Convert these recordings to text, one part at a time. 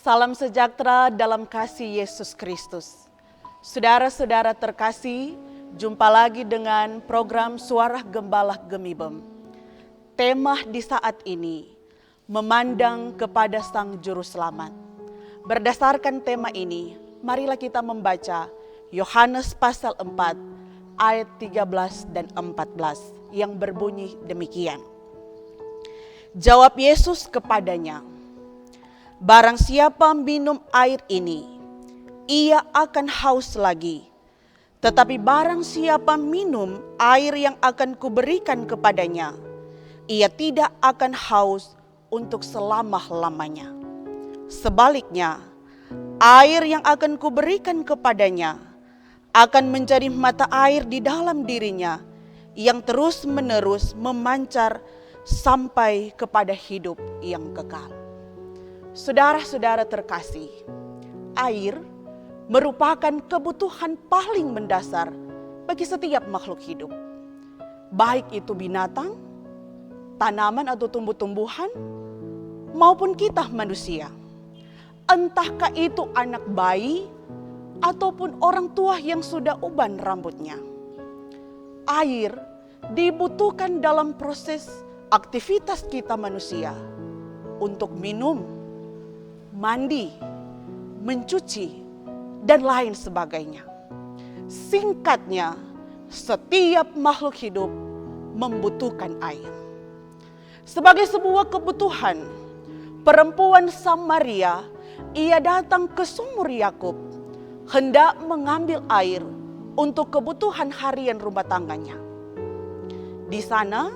Salam sejahtera dalam kasih Yesus Kristus. Saudara-saudara terkasih, jumpa lagi dengan program Suara Gembala Gemibem. Tema di saat ini, memandang kepada Sang Juru Selamat. Berdasarkan tema ini, marilah kita membaca Yohanes pasal 4 ayat 13 dan 14 yang berbunyi demikian. Jawab Yesus kepadanya, barang siapa minum air ini, ia akan haus lagi. Tetapi barang siapa minum air yang akan kuberikan kepadanya, ia tidak akan haus untuk selama-lamanya. Sebaliknya, air yang akan kuberikan kepadanya akan menjadi mata air di dalam dirinya yang terus-menerus memancar sampai kepada hidup yang kekal. Saudara-saudara terkasih, air merupakan kebutuhan paling mendasar bagi setiap makhluk hidup. Baik itu binatang, tanaman atau tumbuh-tumbuhan, maupun kita manusia. Entahkah itu anak bayi ataupun orang tua yang sudah uban rambutnya. Air dibutuhkan dalam proses aktivitas kita manusia untuk minum, mandi, mencuci, dan lain sebagainya. Singkatnya, setiap makhluk hidup membutuhkan air. Sebagai sebuah kebutuhan, perempuan Samaria, ia datang ke sumur Yakub, hendak mengambil air untuk kebutuhan harian rumah tangganya. Di sana,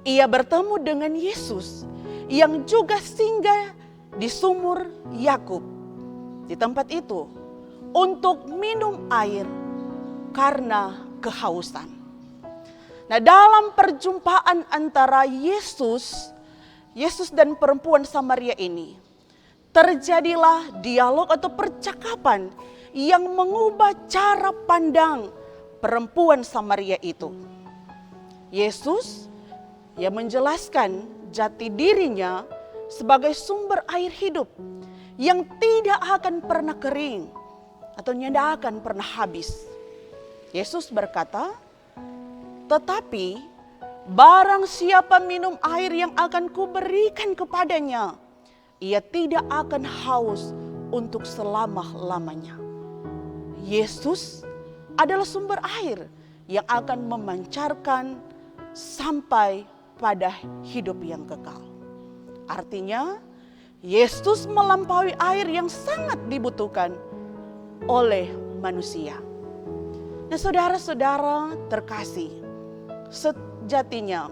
ia bertemu dengan Yesus yang juga singgah di sumur Yakub, di tempat itu, untuk minum air karena kehausan. Nah, dalam perjumpaan antara Yesus dan perempuan Samaria ini, terjadilah dialog atau percakapan yang mengubah cara pandang perempuan Samaria itu. Yesus yang menjelaskan jati dirinya sebagai sumber air hidup yang tidak akan pernah kering atau tidak akan pernah habis. Yesus berkata, tetapi barang siapa minum air yang akan kuberikan kepadanya, ia tidak akan haus untuk selama-lamanya. Yesus adalah sumber air yang akan memancarkan sampai pada hidup yang kekal. Artinya, Yesus melampaui air yang sangat dibutuhkan oleh manusia. Nah, saudara-saudara terkasih, sejatinya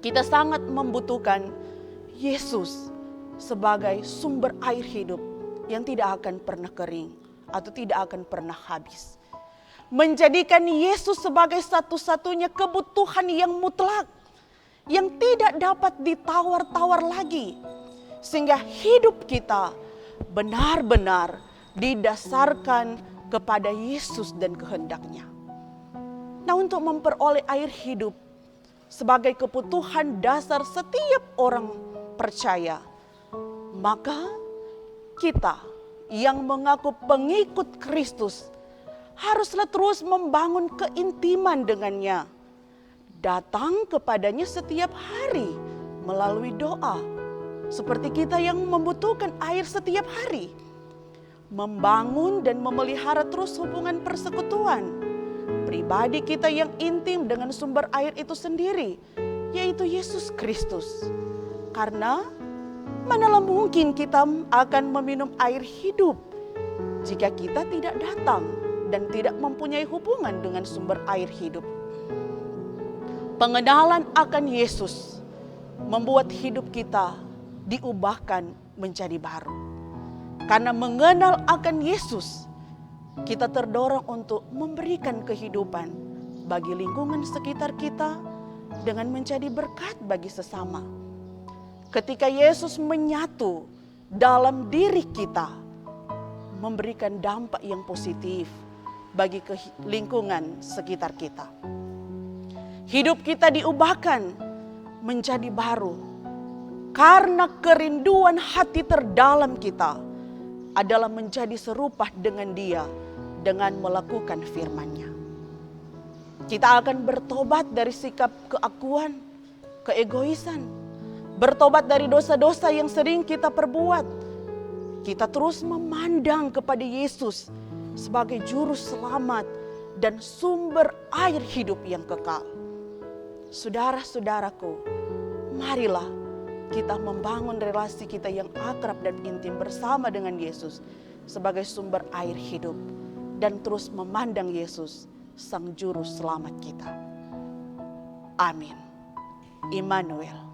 kita sangat membutuhkan Yesus sebagai sumber air hidup yang tidak akan pernah kering atau tidak akan pernah habis. Menjadikan Yesus sebagai satu-satunya kebutuhan yang mutlak, yang tidak dapat ditawar-tawar lagi. Sehingga hidup kita benar-benar didasarkan kepada Yesus dan kehendaknya. Nah, untuk memperoleh air hidup sebagai kebutuhan dasar setiap orang percaya, maka kita yang mengaku pengikut Kristus haruslah terus membangun keintiman dengannya. Datang kepadanya setiap hari melalui doa. Seperti kita yang membutuhkan air setiap hari. Membangun dan memelihara terus hubungan persekutuan pribadi kita yang intim dengan sumber air itu sendiri, yaitu Yesus Kristus. Karena manalah mungkin kita akan meminum air hidup jika kita tidak datang dan tidak mempunyai hubungan dengan sumber air hidup. Pengenalan akan Yesus membuat hidup kita diubahkan menjadi baru. Karena mengenal akan Yesus, kita terdorong untuk memberikan kehidupan bagi lingkungan sekitar kita dengan menjadi berkat bagi sesama. Ketika Yesus menyatu dalam diri kita, memberikan dampak yang positif bagi lingkungan sekitar kita. Hidup kita diubahkan menjadi baru karena kerinduan hati terdalam kita adalah menjadi serupa dengan Dia dengan melakukan firman-Nya. Kita akan bertobat dari sikap keakuan, keegoisan, bertobat dari dosa-dosa yang sering kita perbuat. Kita terus memandang kepada Yesus sebagai juru selamat dan sumber air hidup yang kekal. Saudara-saudaraku, marilah kita membangun relasi kita yang akrab dan intim bersama dengan Yesus sebagai sumber air hidup dan terus memandang Yesus, Sang Juru Selamat kita. Amin. Immanuel.